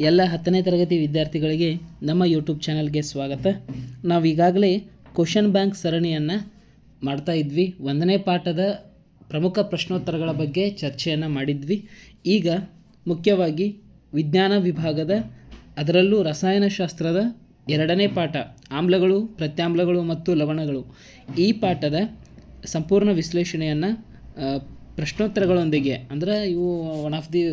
ಎಲ್ಲ 10ನೇ ತರಗತಿ ವಿದ್ಯಾರ್ಥಿಗಳಿಗೆ ನಮ್ಮ ಯೂಟ್ಯೂಬ್ ಚಾನಲ್ಗೆ ಸ್ವಾಗತ. ನಾವು ಈಗಾಗಲೇ ಕ್ವಶನ್ ಬ್ಯಾಂಕ್ ಸರಣಿಯನ್ನು ಮಾಡ್ತಾ ಇದ್ವಿ. 1ನೇ ಪಾಠದ ಪ್ರಮುಖ ಪ್ರಶ್ನೋತ್ತರಗಳ ಬಗ್ಗೆ ಚರ್ಚೆಯನ್ನು ಮಾಡಿದ್ವಿ. ಈಗ ಮುಖ್ಯವಾಗಿ ವಿಜ್ಞಾನ ವಿಭಾಗದ ಅದರಲ್ಲೂ ರಸಾಯನಶಾಸ್ತ್ರದ 2ನೇ ಪಾಠ ಆಮ್ಲಗಳು, ಪ್ರತ್ಯಾಮ್ಲಗಳು ಮತ್ತು ಲವಣಗಳು, ಈ ಪಾಠದ ಸಂಪೂರ್ಣ ವಿಶ್ಲೇಷಣೆಯನ್ನು ಪ್ರಶ್ನೋತ್ತರಗಳೊಂದಿಗೆ, ಅಂದರೆ ಇವು ಒನ್ ಆಫ್ ದಿ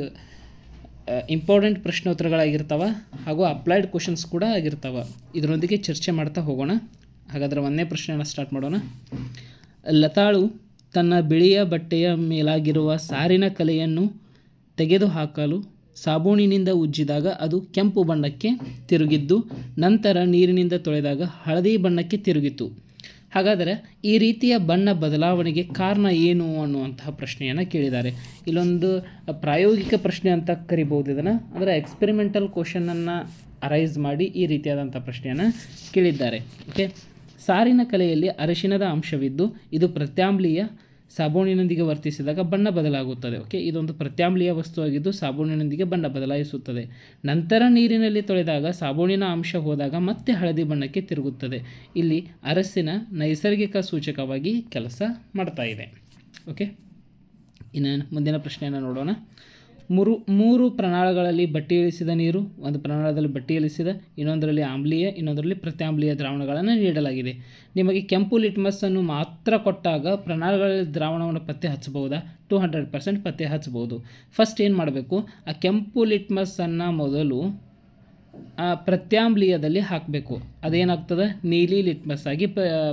ಇಂಪಾರ್ಟೆಂಟ್ ಪ್ರಶ್ನೋತ್ತರಗಳಾಗಿರ್ತವೆ ಹಾಗೂ ಅಪ್ಲೈಡ್ ಕ್ವಶನ್ಸ್ ಕೂಡ ಆಗಿರ್ತವೆ. ಇದರೊಂದಿಗೆ ಚರ್ಚೆ ಮಾಡ್ತಾ ಹೋಗೋಣ. ಹಾಗಾದರೆ 1ನೇ ಪ್ರಶ್ನೆಯನ್ನು ಸ್ಟಾರ್ಟ್ ಮಾಡೋಣ. ಲತಾಳು ತನ್ನ ಬಿಳಿಯ ಬಟ್ಟೆಯ ಮೇಲಾಗಿರುವ ಸಾರಿನ ಕಲೆಯನ್ನು ತೆಗೆದುಹಾಕಲು ಸಾಬೂನಿನಿಂದ ಉಜ್ಜಿದಾಗ ಅದು ಕೆಂಪು ಬಣ್ಣಕ್ಕೆ ತಿರುಗಿದ್ದು, ನಂತರ ನೀರಿನಿಂದ ತೊಳೆದಾಗ ಹಳದಿ ಬಣ್ಣಕ್ಕೆ ತಿರುಗಿತು. ಹಾಗಾದರೆ ಈ ರೀತಿಯ ಬಣ್ಣ ಬದಲಾವಣೆಗೆ ಕಾರಣ ಏನು ಅನ್ನುವಂತಹ ಪ್ರಶ್ನೆಯನ್ನು ಕೇಳಿದ್ದಾರೆ. ಇಲ್ಲೊಂದು ಪ್ರಾಯೋಗಿಕ ಪ್ರಶ್ನೆ ಅಂತ ಕರಿಬೋದು ಇದನ್ನು, ಅಂದರೆ ಎಕ್ಸ್ಪೆರಿಮೆಂಟಲ್ ಕ್ವಶನನ್ನು ಅರೈಸ್ ಮಾಡಿ ಈ ರೀತಿಯಾದಂಥ ಪ್ರಶ್ನೆಯನ್ನು ಕೇಳಿದ್ದಾರೆ. ಓಕೆ, ಸಾರಿನ ಕಲೆಯಲ್ಲಿ ಅರಿಶಿಣದ ಅಂಶವಿದ್ದು ಇದು ಪ್ರತ್ಯಾಮ್ಲೀಯ ಸಾಬೂನಿನೊಂದಿಗೆ ವರ್ತಿಸಿದಾಗ ಬಣ್ಣ ಬದಲಾಗುತ್ತದೆ. ಓಕೆ, ಇದೊಂದು ಪ್ರತ್ಯಾಮ್ಲೀಯ ವಸ್ತುವಾಗಿದ್ದು ಸಾಬೂನಿನೊಂದಿಗೆ ಬಣ್ಣ ಬದಲಾಯಿಸುತ್ತದೆ. ನಂತರ ನೀರಿನಲ್ಲಿ ತೊಳೆದಾಗ ಸಾಬೂನಿನ ಅಂಶ ಹೋದಾಗ ಮತ್ತೆ ಹಳದಿ ಬಣ್ಣಕ್ಕೆ ತಿರುಗುತ್ತದೆ. ಇಲ್ಲಿ ಅರಸಿನ ನೈಸರ್ಗಿಕ ಸೂಚಕವಾಗಿ ಕೆಲಸ ಮಾಡ್ತಾ ಇದೆ. ಓಕೆ, ಇನ್ನು ಮುಂದಿನ ಪ್ರಶ್ನೆಯನ್ನು ನೋಡೋಣ. ಮೂರು ಪ್ರಮಾಣಗಳಲ್ಲಿ ಬಟ್ಟಿ ಇಳಿಸಿದ ನೀರು, ಒಂದು ಪ್ರಮಾಣದಲ್ಲಿ ಬಟ್ಟಿ ಇಳಿಸಿದ, ಇನ್ನೊಂದರಲ್ಲಿ ಆಮ್ಲೀಯ, ಇನ್ನೊಂದರಲ್ಲಿ ಪ್ರತ್ಯಾಮ್ಲೀಯ ದ್ರಾವಣಗಳನ್ನು ನೀಡಲಾಗಿದೆ. ನಿಮಗೆ ಕೆಂಪು ಲಿಟ್ಮಸ್ಸನ್ನು ಮಾತ್ರ ಕೊಟ್ಟಾಗ ಪ್ರಮಾಣಗಳಲ್ಲಿ ದ್ರಾವಣವನ್ನು ಪತ್ತೆ ಹಚ್ಚಬಹುದಾ? 200% ಪತ್ತೆ ಹಚ್ಚಬಹುದು. ಫಸ್ಟ್ ಏನು ಮಾಡಬೇಕು, ಆ ಕೆಂಪು ಲಿಟ್ಮಸ್ಸನ್ನು ಮೊದಲು ಪ್ರತ್ಯಾಮ್ಲೀಯದಲ್ಲಿ ಹಾಕಬೇಕು. ಅದೇನಾಗ್ತದೆ, ನೀಲಿ ಲಿಟ್ಮಸ್ ಆಗಿ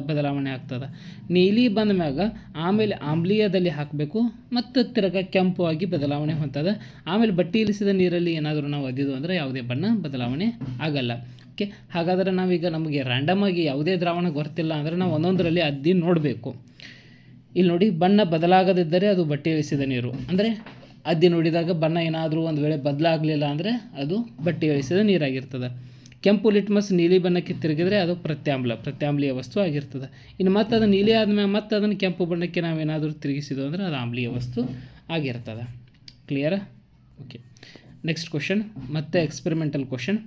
ಬದಲಾವಣೆ ಆಗ್ತದೆ. ನೀಲಿ ಬಂದ ಮ್ಯಾಗ ಆಮೇಲೆ ಆಮ್ಲೀಯದಲ್ಲಿ ಹಾಕಬೇಕು, ಮತ್ತು ತಿರ್ಗ ಕೆಂಪು ಆಗಿ ಬದಲಾವಣೆ ಹೊಂತದ. ಆಮೇಲೆ ಬಟ್ಟಿ ಇಳಿಸಿದ ನೀರಲ್ಲಿ ಏನಾದರೂ ನಾವು ಅದಿದ್ದು ಅಂದರೆ ಯಾವುದೇ ಬಣ್ಣ ಬದಲಾವಣೆ ಆಗಲ್ಲ. ಓಕೆ, ಹಾಗಾದರೆ ನಾವೀಗ ನಮಗೆ ರ್ಯಾಂಡಮ್ ಆಗಿ ಯಾವುದೇ ದ್ರಾವಣ ಗೊತ್ತಿಲ್ಲ ಅಂದರೆ ನಾವು ಒಂದೊಂದರಲ್ಲಿ ಅದ್ದಿ ನೋಡಬೇಕು. ಇಲ್ಲಿ ನೋಡಿ, ಬಣ್ಣ ಬದಲಾಗದಿದ್ದರೆ ಅದು ಬಟ್ಟಿ ಇಳಿಸಿದ ನೀರು, ಅಂದರೆ ಅದ್ದಿ ನೋಡಿದಾಗ ಬಣ್ಣ ಏನಾದರೂ ಒಂದು ವೇಳೆ ಬದಲಾಗಲಿಲ್ಲ ಅಂದರೆ ಅದು ಬಟ್ಟೆ ಇಳಿಸಿದ ನೀರಾಗಿರ್ತದೆ. ಕೆಂಪು ಲಿಟ್ಮಸ್ ನೀಲಿ ಬಣ್ಣಕ್ಕೆ ತಿರುಗಿದರೆ ಅದು ಪ್ರತ್ಯಾಮ್ಲೀಯ ವಸ್ತು ಆಗಿರ್ತದೆ. ಇನ್ನು ಮತ್ತೆ ಅದು ನೀಲಿ ಆದಮೇಲೆ ಮತ್ತೆ ಅದನ್ನು ಕೆಂಪು ಬಣ್ಣಕ್ಕೆ ನಾವೇನಾದರೂ ತಿರುಗಿಸಿದ್ವು ಅಂದರೆ ಅದು ಆಮ್ಲೀಯ ವಸ್ತು ಆಗಿರ್ತದೆ. ಕ್ಲಿಯರಾ? ಓಕೆ, ನೆಕ್ಸ್ಟ್ ಕ್ವಶನ್, ಮತ್ತೆ ಎಕ್ಸ್ಪೆರಿಮೆಂಟಲ್ ಕ್ವಶನ್.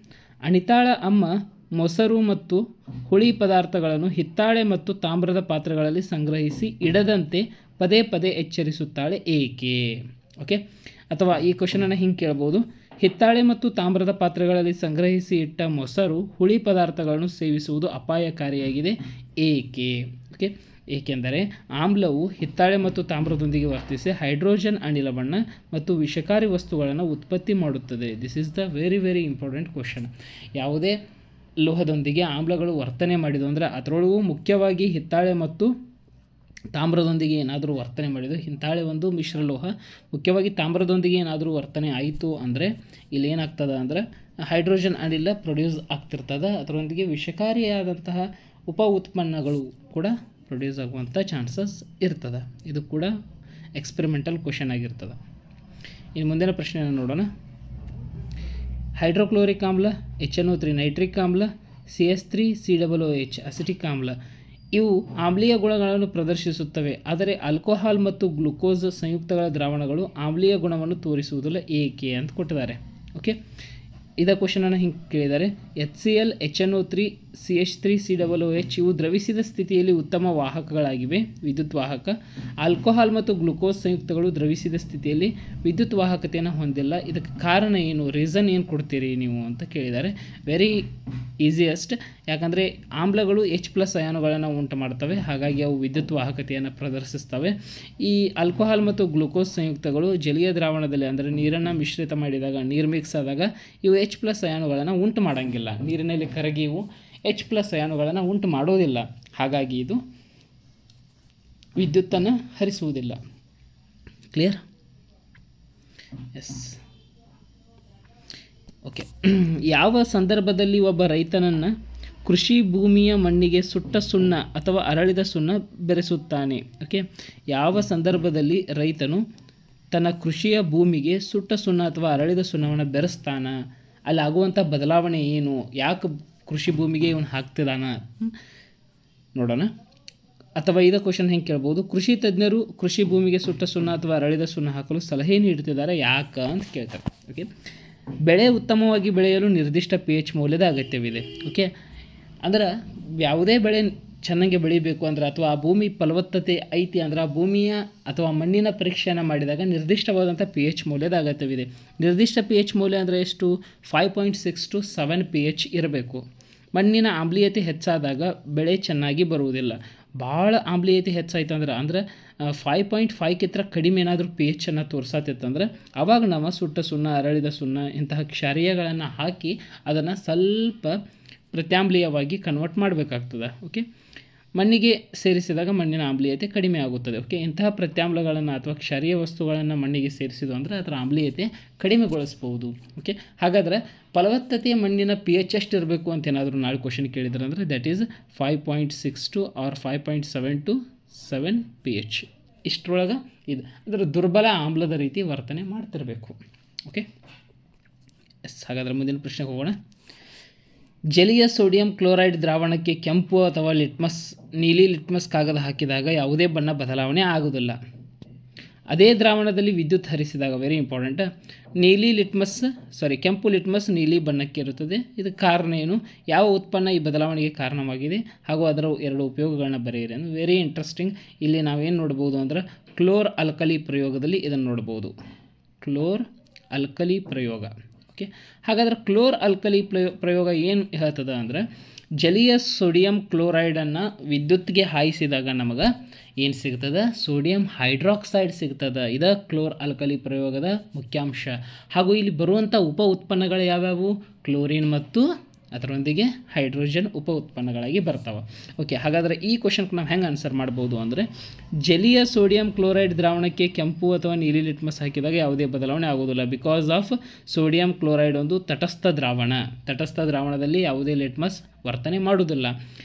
ಅನಿತಾಳ ಅಮ್ಮ ಮೊಸರು ಮತ್ತು ಹುಳಿ ಪದಾರ್ಥಗಳನ್ನು ಹಿತ್ತಾಳೆ ಮತ್ತು ತಾಮ್ರದ ಪಾತ್ರೆಗಳಲ್ಲಿ ಸಂಗ್ರಹಿಸಿ ಇಡದಂತೆ ಪದೇ ಪದೇ ಎಚ್ಚರಿಸುತ್ತಾಳೆ, ಏಕೆ? ಓಕೆ, ಅಥವಾ ಈ ಕ್ವಶನನ್ನು ಹಿಂಗೆ ಕೇಳ್ಬೋದು. ಹಿತ್ತಾಳೆ ಮತ್ತು ತಾಮ್ರದ ಪಾತ್ರೆಗಳಲ್ಲಿ ಸಂಗ್ರಹಿಸಿ ಇಟ್ಟ ಮೊಸರು ಹುಳಿ ಪದಾರ್ಥಗಳನ್ನು ಸೇವಿಸುವುದು ಅಪಾಯಕಾರಿಯಾಗಿದೆ, ಏಕೆ? ಓಕೆ, ಏಕೆಂದರೆ ಆಮ್ಲವು ಹಿತ್ತಾಳೆ ಮತ್ತು ತಾಮ್ರದೊಂದಿಗೆ ವರ್ತಿಸಿ ಹೈಡ್ರೋಜನ್ ಅನಿಲ ಬಣ್ಣ ಮತ್ತು ವಿಷಕಾರಿ ವಸ್ತುಗಳನ್ನು ಉತ್ಪತ್ತಿ ಮಾಡುತ್ತದೆ. This is the very very important question. ಯಾವುದೇ ಲೋಹದೊಂದಿಗೆ ಆಮ್ಲಗಳು ವರ್ತನೆ ಮಾಡಿದ್ದು ಅಂದರೆ ಅದರೊಳಗೂ ಮುಖ್ಯವಾಗಿ ಹಿತ್ತಾಳೆ ಮತ್ತು ತಾಮ್ರದೊಂದಿಗೆ ಏನಾದರೂ ವರ್ತನೆ ಮಾಡಿದ್ದು, ಹಿತ್ತಾಳೆ ಒಂದು ಮಿಶ್ರಲೋಹ, ಮುಖ್ಯವಾಗಿ ತಾಮ್ರದೊಂದಿಗೆ ಏನಾದರೂ ವರ್ತನೆ ಆಯಿತು ಅಂದರೆ ಇಲ್ಲಿ ಏನಾಗ್ತದೆ ಅಂದರೆ ಹೈಡ್ರೋಜನ್ ಅನಿಲ ಪ್ರೊಡ್ಯೂಸ್ ಆಗ್ತಿರ್ತದೆ. ಅದರೊಂದಿಗೆ ವಿಷಕಾರಿಯಾದಂತಹ ಉಪ ಉತ್ಪನ್ನಗಳು ಕೂಡ ಪ್ರೊಡ್ಯೂಸ್ ಆಗುವಂಥ ಚಾನ್ಸಸ್ ಇರ್ತದೆ. ಇದು ಕೂಡ ಎಕ್ಸ್ಪೆರಿಮೆಂಟಲ್ ಕ್ವಶನ್ ಆಗಿರ್ತದೆ. ಇನ್ನು ಮುಂದಿನ ಪ್ರಶ್ನೆಯನ್ನು ನೋಡೋಣ. ಹೈಡ್ರೋಕ್ಲೋರಿಕ್ ಆಮ್ಲ, HNO3 ನೈಟ್ರಿಕ್ ಆಮ್ಲ, CH3COOH ಅಸಿಟಿಕ್ ಆಮ್ಲ, ಇವು ಆಮ್ಲೀಯ ಗುಣಗಳನ್ನು ಪ್ರದರ್ಶಿಸುತ್ತವೆ. ಆದರೆ ಆಲ್ಕೋಹಾಲ್ ಮತ್ತು ಗ್ಲುಕೋಸ್ ಸಂಯುಕ್ತಗಳ ದ್ರಾವಣಗಳು ಆಮ್ಲೀಯ ಗುಣವನ್ನು ತೋರಿಸುವುದಿಲ್ಲ, ಏಕೆ ಅಂತ ಕೊಟ್ಟಿದ್ದಾರೆ. ಓಕೆ, ಇದ ಕ್ವಶನನ್ನು ಹಿಂಗೆ ಕೇಳಿದ್ದಾರೆ. HCl, HNO3, CH3COOH ಇವು ದ್ರವಿಸಿದ ಸ್ಥಿತಿಯಲ್ಲಿ ಉತ್ತಮ ವಾಹಕಗಳಾಗಿವೆ, ವಿದ್ಯುತ್ ವಾಹಕ. ಆಲ್ಕೋಹಾಲ್ ಮತ್ತು ಗ್ಲುಕೋಸ್ ಸಂಯುಕ್ತಗಳು ದ್ರವಿಸಿದ ಸ್ಥಿತಿಯಲ್ಲಿ ವಿದ್ಯುತ್ ವಾಹಕತೆಯನ್ನು ಹೊಂದಿಲ್ಲ. ಇದಕ್ಕೆ ಕಾರಣ ಏನು, ರೀಸನ್ ಏನು ಕೊಡ್ತೀರಿ ನೀವು ಅಂತ ಕೇಳಿದ್ದಾರೆ. ವೆರಿ ಈಸಿಯೆಸ್ಟ್, ಯಾಕಂದರೆ ಆಮ್ಲಗಳು H+ ಅಯಾನುಗಳನ್ನು ಉಂಟು ಮಾಡ್ತವೆ, ಹಾಗಾಗಿ ಅವು ವಿದ್ಯುತ್ ವಾಹಕತೆಯನ್ನು ಪ್ರದರ್ಶಿಸ್ತವೆ. ಈ ಆಲ್ಕೋಹಾಲ್ ಮತ್ತು ಗ್ಲುಕೋಸ್ ಸಂಯುಕ್ತಗಳು ಜಲೀಯ ದ್ರಾವಣದಲ್ಲಿ ಅಂದರೆ ನೀರನ್ನು ಮಿಶ್ರಿತ ಮಾಡಿದಾಗ, ನೀರು ಮಿಕ್ಸ್ ಆದಾಗ ಇವು H+ ಅಯಾನುಗಳನ್ನು ಉಂಟು ಮಾಡೋಂಗಿಲ್ಲ. ನೀರಿನಲ್ಲಿ ಕರಗಿ ಇವು H+ ಅಯಾನುಗಳನ್ನು ಉಂಟು ಮಾಡೋದಿಲ್ಲ, ಹಾಗಾಗಿ ಇದು ವಿದ್ಯುತ್ತನ್ನು ಹರಿಸುವುದಿಲ್ಲ. ಕ್ಲಿಯರ್? ಎಸ್. ಓಕೆ, ಯಾವ ಸಂದರ್ಭದಲ್ಲಿ ಒಬ್ಬ ರೈತನನ್ನು ಕೃಷಿ ಭೂಮಿಯ ಮಣ್ಣಿಗೆ ಸುಟ್ಟ ಸುಣ್ಣ ಅಥವಾ ಅರಳಿದ ಸುಣ್ಣ ಬೆರೆಸುತ್ತಾನೆ? ಓಕೆ, ಯಾವ ಸಂದರ್ಭದಲ್ಲಿ ರೈತನು ತನ್ನ ಕೃಷಿಯ ಭೂಮಿಗೆ ಸುಟ್ಟ ಸುಣ್ಣ ಅಥವಾ ಅರಳಿದ ಸುಣ್ಣವನ್ನು ಬೆರೆಸ್ತಾನ? ಅಲ್ಲಿ ಆಗುವಂಥ ಬದಲಾವಣೆ ಏನು, ಯಾಕೆ ಕೃಷಿ ಭೂಮಿಗೆ ಇವನು ಹಾಕ್ತಿದ್ದಾನ ನೋಡೋಣ. ಅಥವಾ ಇದ ಕ್ವಶನ್ ಹೆಂಗೆ ಕೇಳ್ಬೋದು, ಕೃಷಿ ತಜ್ಞರು ಕೃಷಿ ಭೂಮಿಗೆ ಸುಟ್ಟ ಸುಣ್ಣ ಅಥವಾ ಅರಳಿದ ಸುಣ್ಣ ಹಾಕಲು ಸಲಹೆ ನೀಡುತ್ತಿದ್ದಾರೆ, ಯಾಕೆ ಅಂತ ಕೇಳ್ತಾರೆ. ಓಕೆ, ಬೆಳೆ ಉತ್ತಮವಾಗಿ ಬೆಳೆಯಲು ನಿರ್ದಿಷ್ಟ ಪಿ ಎಚ್ ಮೌಲ್ಯದ ಅಗತ್ಯವಿದೆ. ಓಕೆ, ಅಂದ್ರೆ ಯಾವುದೇ ಬೆಳೆ ಚೆನ್ನಾಗಿ ಬೆಳಿಬೇಕು ಅಂದ್ರೆ ಅಥವಾ ಆ ಭೂಮಿ ಫಲವತ್ತತೆ ಐತಿ ಅಂದ್ರೆ ಆ ಭೂಮಿಯ ಅಥವಾ ಮಣ್ಣಿನ ಪರೀಕ್ಷೆಯನ್ನು ಮಾಡಿದಾಗ ನಿರ್ದಿಷ್ಟವಾದಂಥ ಪಿ ಎಚ್ ಮೌಲ್ಯದ ಅಗತ್ಯವಿದೆ. ನಿರ್ದಿಷ್ಟ ಪಿ ಎಚ್ ಮೌಲ್ಯ ಅಂದರೆ ಎಷ್ಟು? 5.6 to 7 ಪಿ ಎಚ್ ಇರಬೇಕು. ಮಣ್ಣಿನ ಆಮ್ಲೀಯತೆ ಹೆಚ್ಚಾದಾಗ ಬೆಳೆ ಚೆನ್ನಾಗಿ ಬರುವುದಿಲ್ಲ. ಭಾಳ ಆಮ್ಲೀಯತೆ ಹೆಚ್ಚಾಯ್ತು ಅಂದ್ರೆ 5.5ಕ್ಕಿಂತ ಕಡಿಮೆ ಏನಾದರೂ ಪಿ ಎಚ್ಚನ್ನು ತೋರಿಸತ್ತಿತ್ತಂದ್ರೆ ಆವಾಗ ನಾವು ಸುಟ್ಟ ಸುಣ್ಣ, ಅರಳಿದ ಸುಣ್ಣ ಇಂತಹ ಕ್ಷಾರೀಯಗಳನ್ನು ಹಾಕಿ ಅದನ್ನು ಸ್ವಲ್ಪ ಪ್ರತ್ಯಾಮ್ಲೀಯವಾಗಿ ಕನ್ವರ್ಟ್ ಮಾಡಬೇಕಾಗ್ತದೆ. ಓಕೆ, ಮಣ್ಣಿಗೆ ಸೇರಿಸಿದಾಗ ಮಣ್ಣಿನ ಆಮ್ಲೀಯತೆ ಕಡಿಮೆ ಆಗುತ್ತದೆ. ಓಕೆ, ಇಂತಹ ಪ್ರತ್ಯಾಮ್ಲಗಳನ್ನು ಅಥವಾ ಕ್ಷಾರೀಯ ವಸ್ತುಗಳನ್ನು ಮಣ್ಣಿಗೆ ಸೇರಿಸಿದ್ದು ಅಂದರೆ ಅದರ ಆಮ್ಲೀಯತೆ ಕಡಿಮೆಗೊಳಿಸ್ಬೋದು. ಓಕೆ, ಹಾಗಾದರೆ ಫಲವತ್ತತೆಯ ಮಣ್ಣಿನ ಪಿ ಎಚ್ ಎಷ್ಟು ಇರಬೇಕು ಅಂತ ಏನಾದರೂ ನಾಳೆ ಕ್ವಶನ್ ಕೇಳಿದ್ರೆ ಅಂದರೆ that is 5.62 or 5.7 to 7 P H. ಇಷ್ಟರೊಳಗೆ ಇದು ಅದರ ದುರ್ಬಲ ಆಮ್ಲದ ರೀತಿ ವರ್ತನೆ ಮಾಡ್ತಿರಬೇಕು. ಓಕೆ, ಹಾಗಾದರೆ ಮುಂದಿನ ಪ್ರಶ್ನೆಗೆ ಹೋಗೋಣ. ಜಲೀಯ ಸೋಡಿಯಂ ಕ್ಲೋರೈಡ್ ದ್ರಾವಣಕ್ಕೆ ಕೆಂಪು ಅಥವಾ ನೀಲಿ ಲಿಟ್ಮಸ್ ಕಾಗದ ಹಾಕಿದಾಗ ಯಾವುದೇ ಬಣ್ಣ ಬದಲಾವಣೆ ಆಗುವುದಿಲ್ಲ. ಅದೇ ದ್ರಾವಣದಲ್ಲಿ ವಿದ್ಯುತ್ ಹರಿಸಿದಾಗ, ವೆರಿ ಇಂಪಾರ್ಟೆಂಟ್, ಕೆಂಪು ಲಿಟ್ಮಸ್ ನೀಲಿ ಬಣ್ಣಕ್ಕೆ ಇರುತ್ತದೆ. ಇದು ಕಾರಣ ಏನು? ಯಾವ ಉತ್ಪನ್ನ ಈ ಬದಲಾವಣೆಗೆ ಕಾರಣವಾಗಿದೆ ಹಾಗೂ ಅದರ 2 ಉಪಯೋಗಗಳನ್ನ ಬರೆಯಿರಿ. ಅಂದರೆ ವೆರಿ ಇಂಟ್ರೆಸ್ಟಿಂಗ್. ಇಲ್ಲಿ ನಾವೇನು ನೋಡ್ಬೋದು ಅಂದ್ರೆ ಕ್ಲೋರ್ ಅಲ್ಕಲಿ ಪ್ರಯೋಗದಲ್ಲಿ ಇದನ್ನು ನೋಡ್ಬೋದು. ಕ್ಲೋರ್ ಅಲ್ಕಲಿ ಪ್ರಯೋಗ. ಓಕೆ, ಹಾಗಾದ್ರೆ ಕ್ಲೋರ್ ಅಲ್ಕಲಿ ಪ್ರಯೋಗ ಏನು ಹೇಳ್ತದೆ ಅಂದರೆ ಜಲೀಯ ಸೋಡಿಯಂ ಕ್ಲೋರೈಡನ್ನು ವಿದ್ಯುತ್ಗೆ ಹಾಯಿಸಿದಾಗ ನಮಗೆ ಏನು ಸಿಗ್ತದೆ? ಸೋಡಿಯಂ ಹೈಡ್ರಾಕ್ಸೈಡ್ ಸಿಗ್ತದೆ. ಇದು ಕ್ಲೋರ್ ಅಲ್ಕಲಿ ಪ್ರಯೋಗದ ಮುಖ್ಯಾಂಶ. ಹಾಗೂ ಇಲ್ಲಿ ಬರುವಂಥ ಉಪ ಉತ್ಪನ್ನಗಳು ಯಾವ್ಯಾವು? ಕ್ಲೋರಿನ್ ಮತ್ತು ಅದರೊಂದಿಗೆ ಹೈಡ್ರೋಜನ್ ಉಪ ಉತ್ಪನ್ನಗಳಾಗಿ ಬರ್ತಾವೆ. ಓಕೆ, ಹಾಗಾದರೆ ಈ ಕ್ವಶನ್ಗೆ ನಾವು ಹೆಂಗೆ ಆನ್ಸರ್ ಮಾಡ್ಬೋದು ಅಂದರೆ ಜಲೀಯ ಸೋಡಿಯಂ ಕ್ಲೋರೈಡ್ ದ್ರಾವಣಕ್ಕೆ ಕೆಂಪು ಅಥವಾ ನೀಲಿ ಲಿಟ್ಮಸ್ ಹಾಕಿದಾಗ ಯಾವುದೇ ಬದಲಾವಣೆ ಆಗೋದಿಲ್ಲ. ಬಿಕಾಸ್ ಆಫ್ ಸೋಡಿಯಂ ಕ್ಲೋರೈಡ್ ಒಂದು ತಟಸ್ಥ ದ್ರಾವಣ. ತಟಸ್ಥ ದ್ರಾವಣದಲ್ಲಿ ಯಾವುದೇ ಲಿಟ್ಮಸ್ ವರ್ತನೆ ಮಾಡೋದಿಲ್ಲ.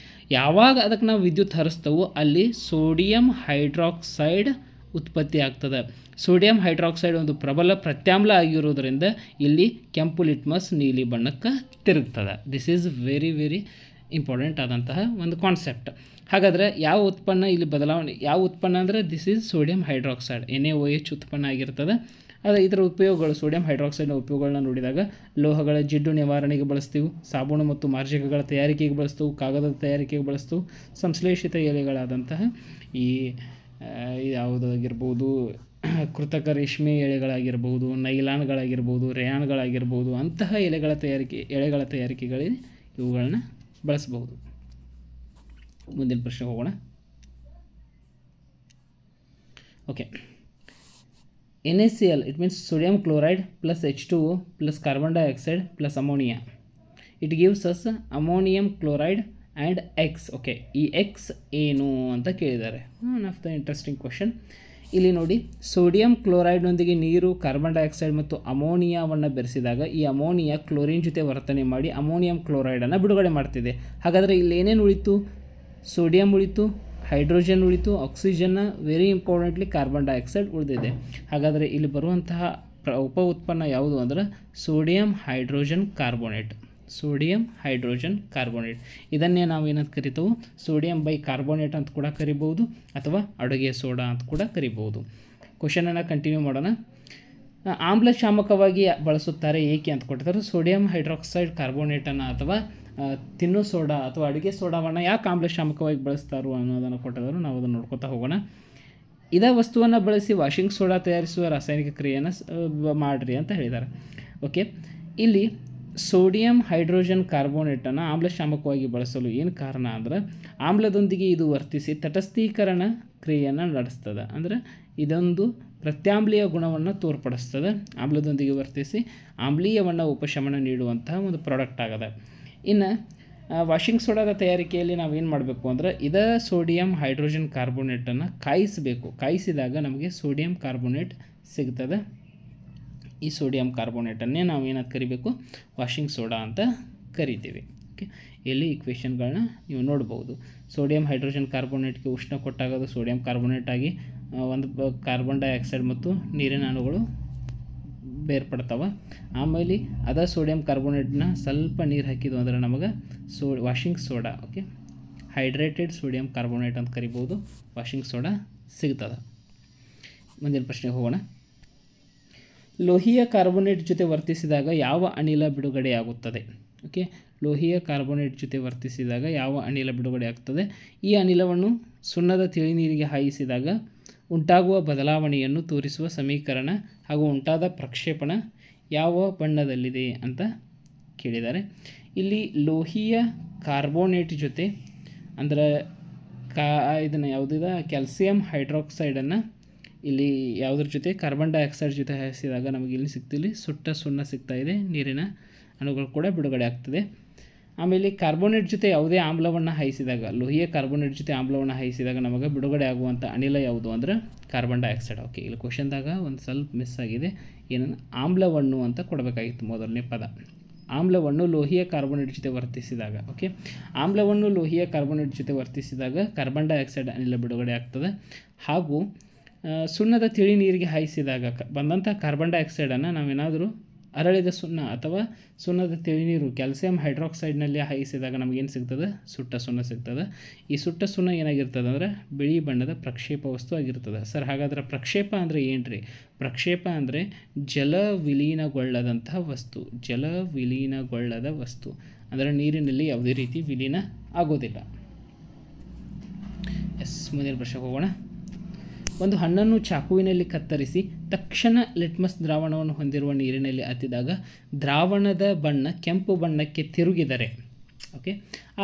ಯಾವಾಗ ಅದಕ್ಕೆ ನಾವು ವಿದ್ಯುತ್ ಹರಿಸ್ತೇವೋ ಅಲ್ಲಿ ಸೋಡಿಯಂ ಹೈಡ್ರಾಕ್ಸೈಡ್ ಉತ್ಪತ್ತಿ ಆಗ್ತದೆ. ಸೋಡಿಯಂ ಹೈಡ್ರಾಕ್ಸೈಡ್ ಒಂದು ಪ್ರಬಲ ಪ್ರತ್ಯಾಮ್ಲ ಆಗಿರೋದ್ರಿಂದ ಇಲ್ಲಿ ಕೆಂಪು ಲಿಟ್ಮಸ್ ನೀಲಿ ಬಣ್ಣಕ್ಕೆ ತಿರುಗ್ತದೆ. This is very very important ಆದಂತಹ ಒಂದು ಕಾನ್ಸೆಪ್ಟ್. ಹಾಗಾದರೆ ಯಾವ ಉತ್ಪನ್ನ ಇಲ್ಲಿ ಬದಲಾವಣೆ? ಯಾವ ಉತ್ಪನ್ನ ಅಂದರೆ this is sodium hydroxide, NaOH ಉತ್ಪನ್ನ ಆಗಿರ್ತದೆ. ಅದು ಇದರ ಉಪಯೋಗಗಳು, ಸೋಡಿಯಂ ಹೈಡ್ರಾಕ್ಸೈಡ್ನ ಉಪಯೋಗಗಳನ್ನ ನೋಡಿದಾಗ ಲೋಹಗಳ ಜಿಡ್ಡು ನಿವಾರಣೆಗೆ ಬಳಸ್ತೀವಿ, ಸಾಬೂನು ಮತ್ತು ಮಾರ್ಜಕಗಳ ತಯಾರಿಕೆಗೆ ಬಳಸ್ತೀವಿ, ಕಾಗದದ ತಯಾರಿಕೆಗೆ ಬಳಸ್ತೀವಿ, ಸಂಶ್ಲೇಷಿತ ಎಲೆಗಳಾದಂತಹ ಈ ಯಾವುದಾಗಿರ್ಬೋದು ಕೃತಕ ರೇಷ್ಮೆ ಎಳೆಗಳಾಗಿರ್ಬೋದು, ನೈಲಾನ್ಗಳಾಗಿರ್ಬೋದು, ರೇಯಾನ್ಗಳಾಗಿರ್ಬೋದು, ಅಂತಹ ಎಳೆಗಳ ತಯಾರಿಕೆಗಳಿಗೆ ಇವುಗಳನ್ನ ಬಳಸಬಹುದು. ಮುಂದಿನ ಪ್ರಶ್ನೆ ಹೋಗೋಣ. Okay, NaCl, it means sodium chloride plus H2O plus carbon dioxide plus ammonia. It gives us ammonium chloride and X. Okay, ಈ X ಏನು ಅಂತ ಕೇಳಿದ್ದಾರೆ. One of the interesting question. ಇಲ್ಲಿ ನೋಡಿ, ಸೋಡಿಯಂ ಕ್ಲೋರೈಡ್ನೊಂದಿಗೆ ನೀರು, ಕಾರ್ಬನ್ ಡೈಆಕ್ಸೈಡ್ ಮತ್ತು ಅಮೋನಿಯಾವನ್ನು ಬೆರೆಸಿದಾಗ ಈ ಅಮೋನಿಯಾ ಕ್ಲೋರಿನ್ ಜೊತೆ ವರ್ತನೆ ಮಾಡಿ ಅಮೋನಿಯಂ ಕ್ಲೋರೈಡನ್ನು ಬಿಡುಗಡೆ ಮಾಡ್ತಿದೆ. ಹಾಗಾದರೆ ಇಲ್ಲಿ ಏನೇನು ಉಳಿತು? ಸೋಡಿಯಂ ಉಳಿತು, ಹೈಡ್ರೋಜನ್ ಉಳಿತು, ಆಕ್ಸಿಜನ್ನ, ವೆರಿ ಇಂಪಾರ್ಟೆಂಟ್ಲಿ ಕಾರ್ಬನ್ ಡೈಆಕ್ಸೈಡ್ ಉಳಿದಿದೆ. ಹಾಗಾದರೆ ಇಲ್ಲಿ ಬರುವಂತಹ ಉಪ ಉತ್ಪನ್ನ ಯಾವುದು ಅಂದರೆ sodium hydrogen carbonate. Sodium hydrogen carbonate, ಇದನ್ನೇ ನಾವು ಏನಂತ ಕರಿತೇವೆ? ಸೋಡಿಯಂ ಬೈ ಕಾರ್ಬೋನೇಟ್ ಅಂತ ಕೂಡ ಕರಿಬೋದು ಅಥವಾ ಅಡುಗೆ ಸೋಡಾ ಅಂತ ಕೂಡ ಕರಿಬೋದು. ಕ್ವಶನನ್ನು ಕಂಟಿನ್ಯೂ ಮಾಡೋಣ. ಆಮ್ಲಶಾಮಕವಾಗಿ ಬಳಸುತ್ತಾರೆ ಏಕೆ ಅಂತ ಕೊಟ್ಟಿದ್ದಾರೆ. ಸೋಡಿಯಂ ಹೈಡ್ರಾಕ್ಸೈಡ್ ಕಾರ್ಬೋನೇಟನ್ನು ಅಥವಾ ತಿನ್ನೋ ಸೋಡಾ ಅಥವಾ ಅಡುಗೆ ಸೋಡಾವನ್ನು ಯಾಕೆ ಆಮ್ಲಶಾಮಕವಾಗಿ ಬಳಸ್ತಾರೋ ಅನ್ನೋದನ್ನು ಕೊಟ್ಟಿದ್ದಾರೆ. ನಾವು ಅದನ್ನು ನೋಡ್ಕೊತಾ ಹೋಗೋಣ. ಇದೇ ವಸ್ತುವನ್ನು ಬಳಸಿ ವಾಷಿಂಗ್ ಸೋಡಾ ತಯಾರಿಸುವ ರಾಸಾಯನಿಕ ಕ್ರಿಯೆಯನ್ನು ಮಾಡಿರಿ ಅಂತ ಹೇಳಿದ್ದಾರೆ. ಓಕೆ, ಇಲ್ಲಿ ಸೋಡಿಯಂ ಹೈಡ್ರೋಜನ್ ಕಾರ್ಬೋನೇಟನ್ನು ಆಮ್ಲಶಾಮಕವಾಗಿ ಬಳಸಲು ಏನು ಕಾರಣ ಅಂದರೆ ಆಮ್ಲದೊಂದಿಗೆ ಇದು ವರ್ತಿಸಿ ತಟಸ್ಥೀಕರಣ ಕ್ರಿಯೆಯನ್ನು ನಡೆಸ್ತದೆ. ಅಂದರೆ ಇದೊಂದು ಪ್ರತ್ಯಾಮ್ಲೀಯ ಗುಣವನ್ನು ತೋರ್ಪಡಿಸ್ತದೆ. ಆಮ್ಲದೊಂದಿಗೆ ವರ್ತಿಸಿ ಆಮ್ಲೀಯವನ್ನು ಉಪಶಮನ ನೀಡುವಂತಹ ಒಂದು ಪ್ರಾಡಕ್ಟ್ ಆಗದೆ. ಇನ್ನು ವಾಷಿಂಗ್ ಸೋಡಾದ ತಯಾರಿಕೆಯಲ್ಲಿ ನಾವೇನು ಮಾಡಬೇಕು ಅಂದರೆ ಇದೇ ಸೋಡಿಯಂ ಹೈಡ್ರೋಜನ್ ಕಾರ್ಬೋನೇಟನ್ನು ಕಾಯಿಸಬೇಕು. ಕಾಯಿಸಿದಾಗ ನಮಗೆ ಸೋಡಿಯಂ ಕಾರ್ಬೋನೇಟ್ ಸಿಗ್ತದೆ. ಈ ಸೋಡಿಯಂ ಕಾರ್ಬೋನೇಟನ್ನೇ ನಾವು ಏನಂತ ಕರಿಬೇಕು? ವಾಷಿಂಗ್ ಸೋಡಾ ಅಂತ ಕರಿತೀವಿ. ಓಕೆ, ಇಲ್ಲಿ ಇಕ್ವೇಷನ್ಗಳನ್ನ ನೀವು ನೋಡ್ಬೋದು. ಸೋಡಿಯಂ ಹೈಡ್ರೋಜನ್ ಕಾರ್ಬೋನೇಟ್ಗೆ ಉಷ್ಣ ಕೊಟ್ಟಾಗ ಸೋಡಿಯಂ ಕಾರ್ಬೋನೇಟ್ ಆಗಿ ಒಂದು ಕಾರ್ಬನ್ ಡೈಆಕ್ಸೈಡ್ ಮತ್ತು ನೀರಿನ ಅಣುಗಳು ಬೇರ್ಪಡ್ತಾವೆ. ಆಮೇಲೆ ಅದ ಸೋಡಿಯಂ ಕಾರ್ಬೋನೇಟ್ನ ಸ್ವಲ್ಪ ನೀರು ಹಾಕಿದ್ವು ಅಂದರೆ ನಮಗೆ washing soda, okay, hydrated sodium carbonate ಅಂತ ಕರಿಬೋದು, ವಾಷಿಂಗ್ ಸೋಡಾ ಸಿಗ್ತದೆ. ಮುಂದಿನ ಪ್ರಶ್ನೆಗೆ ಹೋಗೋಣ. ಲೋಹೀಯ ಕಾರ್ಬೋನೇಟ್ ಜೊತೆ ವರ್ತಿಸಿದಾಗ ಯಾವ ಅನಿಲ ಬಿಡುಗಡೆಯಾಗುತ್ತದೆ? ಓಕೆ, ಲೋಹೀಯ ಕಾರ್ಬೋನೇಟ್ ಜೊತೆ ವರ್ತಿಸಿದಾಗ ಯಾವ ಅನಿಲ ಬಿಡುಗಡೆಯಾಗ್ತದೆ? ಈ ಅನಿಲವನ್ನು ಸುಣ್ಣದ ತಿಳಿನೀರಿಗೆ ಹಾಯಿಸಿದಾಗ ಉಂಟಾಗುವ ಬದಲಾವಣೆಯನ್ನು ತೋರಿಸುವ ಸಮೀಕರಣ ಹಾಗೂ ಉಂಟಾದ ಪ್ರಕ್ಷೇಪಣ ಯಾವ ಬಣ್ಣದಲ್ಲಿದೆ ಅಂತ ಕೇಳಿದ್ದಾರೆ. ಇಲ್ಲಿ ಲೋಹೀಯ ಕಾರ್ಬೋನೇಟ್ ಜೊತೆ ಅಂದರೆ ಇದನ್ನು ಯಾವುದಿದೆ ಕ್ಯಾಲ್ಸಿಯಂ ಹೈಡ್ರಾಕ್ಸೈಡನ್ನು ಇಲ್ಲಿ ಯಾವುದ್ರ ಜೊತೆ ಕಾರ್ಬನ್ ಡೈಆಕ್ಸೈಡ್ ಜೊತೆ ಹಾಯಿಸಿದಾಗ ನಮಗೆ ಇಲ್ಲಿ ಸಿಗ್ತಿಲ್ಲಿ ಸುಟ್ಟ ಸುಣ್ಣ ಸಿಗ್ತಾಯಿದೆ, ನೀರಿನ ಅಣುಗಳು ಕೂಡ ಬಿಡುಗಡೆ ಆಗ್ತದೆ. ಆಮೇಲೆ ಕಾರ್ಬೋನೇಟ್ ಜೊತೆ ಯಾವುದೇ ಆಮ್ಲವನ್ನು ಹಾಯಿಸಿದಾಗ, ಲೋಹೀಯ ಕಾರ್ಬೋನೇಟ್ ಜೊತೆ ಆಮ್ಲವನ್ನು ಹಾಯಿಸಿದಾಗ ನಮಗೆ ಬಿಡುಗಡೆ ಆಗುವಂಥ ಅನಿಲ ಯಾವುದು ಅಂದರೆ ಕಾರ್ಬನ್ ಡೈಆಕ್ಸೈಡ್. ಓಕೆ, ಇಲ್ಲಿ ಕ್ವಶನ್ದಾಗ ಒಂದು ಸ್ವಲ್ಪ ಮಿಸ್ ಆಗಿದೆ, ಏನನ್ನು ಆಮ್ಲವನ್ನು ಅಂತ ಕೊಡಬೇಕಾಗಿತ್ತು ಮೊದಲನೇ ಪದ. ಆಮ್ಲವನ್ನು ಲೋಹೀಯ ಕಾರ್ಬೋನೇಟ್ ಜೊತೆ ವರ್ತಿಸಿದಾಗ, ಓಕೆ, ಆಮ್ಲವನ್ನು ಲೋಹೀಯ ಕಾರ್ಬೋನೇಟ್ ಜೊತೆ ವರ್ತಿಸಿದಾಗ ಕಾರ್ಬನ್ ಡೈಆಕ್ಸೈಡ್ ಅನಿಲ ಬಿಡುಗಡೆ ಆಗ್ತದೆ. ಹಾಗೂ ಸುಣ್ಣದ ತಿಳಿ ನೀರಿಗೆ ಹಾಯಿಸಿದಾಗ ಬಂದಂಥ ಕಾರ್ಬನ್ ಡೈಆಕ್ಸೈಡನ್ನು ನಾವೇನಾದರೂ ಅರಳಿದ ಸುಣ್ಣ ಅಥವಾ ಸುಣ್ಣದ ತಿಳಿನೀರು ಕ್ಯಾಲ್ಸಿಯಂ ಹೈಡ್ರಾಕ್ಸೈಡ್ನಲ್ಲಿ ಹಾಯಿಸಿದಾಗ ನಮಗೇನು ಸಿಗ್ತದೆ? ಸುಟ್ಟ ಸುಣ್ಣ ಸಿಗ್ತದೆ. ಈ ಸುಟ್ಟ ಸುಣ್ಣ ಏನಾಗಿರ್ತದೆ ಅಂದರೆ ಬಿಳಿ ಬಣ್ಣದ ಪ್ರಕ್ಷೇಪ ವಸ್ತು ಆಗಿರ್ತದೆ. ಸರ್, ಹಾಗಾದ್ರೆ ಪ್ರಕ್ಷೇಪ ಅಂದರೆ ಏನು ರೀ? ಪ್ರಕ್ಷೇಪ ಅಂದರೆ ಜಲ ವಿಲೀನಗೊಳ್ಳದಂಥ ವಸ್ತು, ಜಲ ವಿಲೀನಗೊಳ್ಳದ ವಸ್ತು ಅಂದರೆ ನೀರಿನಲ್ಲಿ ಯಾವುದೇ ರೀತಿ ವಿಲೀನ ಆಗೋದಿಲ್ಲ. ಮುಂದಿನ ಪ್ರಶ್ನೆಗೆ ಹೋಗೋಣ. ಒಂದು ಹಣ್ಣನ್ನು ಚಾಕುವಿನಲ್ಲಿ ಕತ್ತರಿಸಿ ತಕ್ಷಣ ಲಿಟ್ಮಸ್ ದ್ರಾವಣವನ್ನು ಹೊಂದಿರುವ ನೀರಿನಲ್ಲಿ ಅದ್ದಿದಾಗ ದ್ರಾವಣದ ಬಣ್ಣ ಕೆಂಪು ಬಣ್ಣಕ್ಕೆ ತಿರುಗಿದರೆ, ಓಕೆ,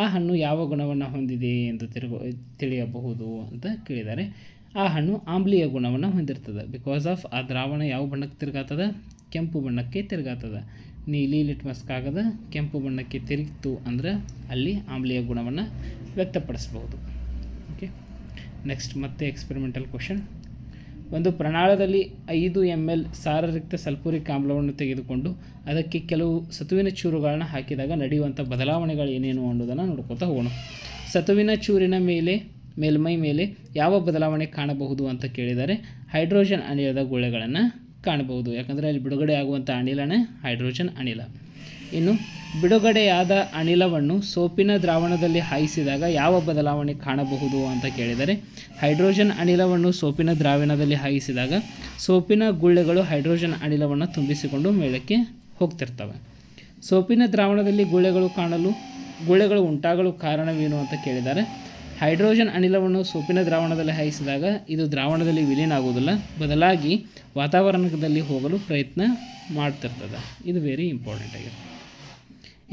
ಆ ಹಣ್ಣು ಯಾವ ಗುಣವನ್ನು ಹೊಂದಿದೆ ಎಂದು ತಿಳಿಯಬಹುದು ಅಂತ ಕೇಳಿದ್ದಾರೆ. ಆ ಹಣ್ಣು ಆಮ್ಲೀಯ ಗುಣವನ್ನು ಹೊಂದಿರ್ತದೆ. ಬಿಕಾಸ್ ಆಫ್ ಆ ದ್ರಾವಣ ಯಾವ ಬಣ್ಣಕ್ಕೆ ತಿರುಗಾತದ? ಕೆಂಪು ಬಣ್ಣಕ್ಕೆ ತಿರುಗಾತದ. ನೀಲಿ ಲಿಟ್ಮಸ್ ಕಾಗದ ಕೆಂಪು ಬಣ್ಣಕ್ಕೆ ತಿರುಗಿತು ಅಂದರೆ ಅಲ್ಲಿ ಆಮ್ಲೀಯ ಗುಣವನ್ನು ವ್ಯಕ್ತಪಡಿಸಬಹುದು. ಓಕೆ, ನೆಕ್ಸ್ಟ್ ಮತ್ತೆ ಎಕ್ಸ್ಪೆರಿಮೆಂಟಲ್ ಕ್ವಶನ್. ಒಂದು ಪ್ರಣಾಳದಲ್ಲಿ 5 ml ಸಾರರಿಕ್ತ ಸಲ್ಫೂರಿಕ್ ಆಮ್ಲವನ್ನು ತೆಗೆದುಕೊಂಡು ಅದಕ್ಕೆ ಕೆಲವು ಸತುವಿನ ಚೂರುಗಳನ್ನು ಹಾಕಿದಾಗ ನಡೆಯುವಂಥ ಬದಲಾವಣೆಗಳು ಏನೇನು ಅನ್ನೋದನ್ನು ನೋಡ್ಕೊತಾ ಹೋಗೋಣ. ಸತುವಿನ ಚೂರಿನ ಮೇಲ್ಮೈ ಮೇಲೆ ಯಾವ ಬದಲಾವಣೆ ಕಾಣಬಹುದು ಅಂತ ಕೇಳಿದರೆ ಹೈಡ್ರೋಜನ್ ಅನಿಲದ ಗುಳೆಗಳನ್ನು ಕಾಣಬಹುದು. ಯಾಕಂದರೆ ಅಲ್ಲಿ ಬಿಡುಗಡೆ ಆಗುವಂಥ ಅನಿಲನೇ ಹೈಡ್ರೋಜನ್ ಅನಿಲ. ಇನ್ನು ಬಿಡುಗಡೆಯಾದ ಅನಿಲವನ್ನು ಸೋಪಿನ ದ್ರಾವಣದಲ್ಲಿ ಹಾಯಿಸಿದಾಗ ಯಾವ ಬದಲಾವಣೆ ಕಾಣಬಹುದು ಅಂತ ಕೇಳಿದರೆ ಹೈಡ್ರೋಜನ್ ಅನಿಲವನ್ನು ಸೋಪಿನ ದ್ರಾವಣದಲ್ಲಿ ಹಾಯಿಸಿದಾಗ ಸೋಪಿನ ಗುಳ್ಳೆಗಳು ಹೈಡ್ರೋಜನ್ ಅನಿಲವನ್ನು ತುಂಬಿಸಿಕೊಂಡು ಮೇಲಕ್ಕೆ ಹೋಗ್ತಿರ್ತವೆ. ಸೋಪಿನ ದ್ರಾವಣದಲ್ಲಿ ಗುಳ್ಳೆಗಳು ಉಂಟಾಗಲು ಕಾರಣವೇನು ಅಂತ ಕೇಳಿದ್ದಾರೆ. ಹೈಡ್ರೋಜನ್ ಅನಿಲವನ್ನು ಸೋಪಿನ ದ್ರಾವಣದಲ್ಲಿ ಹಾಯಿಸಿದಾಗ ಇದು ದ್ರಾವಣದಲ್ಲಿ ವಿಲೀನ ಆಗುವುದಿಲ್ಲ, ಬದಲಾಗಿ ವಾತಾವರಣದಲ್ಲಿ ಹೋಗಲು ಪ್ರಯತ್ನ ಮಾಡ್ತಿರ್ತದೆ. ಇದು ವೆರಿ ಇಂಪಾರ್ಟೆಂಟ್ ಆಗಿದೆ.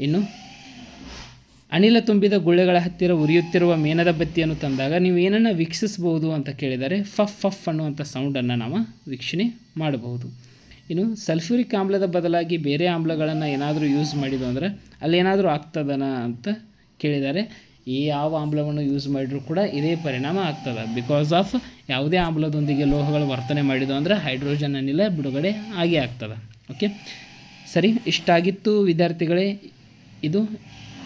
ಇನ್ನು ಅನಿಲ ತುಂಬಿದ ಗುಳ್ಳೆಗಳ ಹತ್ತಿರ ಉರಿಯುತ್ತಿರುವ ಮೇಣದ ಬತ್ತಿಯನ್ನು ತಂದಾಗ ನೀವು ಏನನ್ನು ವೀಕ್ಷಿಸಬಹುದು ಅಂತ ಕೇಳಿದರೆ ಫಫ್ ಫಫ್ ಅನ್ನುವಂಥ ಸೌಂಡನ್ನು ನಾವು ವೀಕ್ಷಣೆ ಮಾಡಬಹುದು. ಇನ್ನು ಸಲ್ಫ್ಯೂರಿಕ್ ಆಮ್ಲದ ಬದಲಾಗಿ ಬೇರೆ ಆಮ್ಲಗಳನ್ನು ಏನಾದರೂ ಯೂಸ್ ಮಾಡಿದ್ದು ಅಂದರೆ ಅಲ್ಲೇನಾದರೂ ಆಗ್ತದನ ಅಂತ ಕೇಳಿದ್ದಾರೆ. ಯಾವ ಆಮ್ಲವನ್ನು ಯೂಸ್ ಮಾಡಿದರೂ ಕೂಡ ಇದೇ ಪರಿಣಾಮ ಆಗ್ತದೆ. ಬಿಕಾಸ್ ಆಫ್ ಯಾವುದೇ ಆಮ್ಲದೊಂದಿಗೆ ಲೋಹಗಳು ವರ್ತನೆ ಮಾಡಿದ್ದು ಅಂದರೆ ಹೈಡ್ರೋಜನ್ ಅನಿಲ ಬಿಡುಗಡೆ ಆಗೇ ಆಗ್ತದೆ. ಓಕೆ, ಸರಿ, ಇಷ್ಟಾಗಿತ್ತು ವಿದ್ಯಾರ್ಥಿಗಳೇ. ಇದು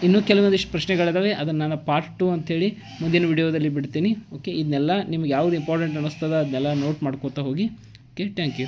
ಇನ್ನೂ ಕೆಲವೊಂದಿಷ್ಟು ಪ್ರಶ್ನೆಗಳಿದಾವೆ, ಅದನ್ನು ನಾನು ಪಾರ್ಟ್ 2 ಅಂಥೇಳಿ ಮುಂದಿನ ವಿಡಿಯೋದಲ್ಲಿ ಬಿಡ್ತೀನಿ. ಓಕೆ, ಇದನ್ನೆಲ್ಲ ನಿಮ್ಗೆ ಯಾವುದು ಇಂಪಾರ್ಟೆಂಟ್ ಅನ್ನಿಸ್ತದೆ ಅದನ್ನೆಲ್ಲ ನೋಟ್ ಮಾಡ್ಕೋತಾ ಹೋಗಿ. Okay, thank you.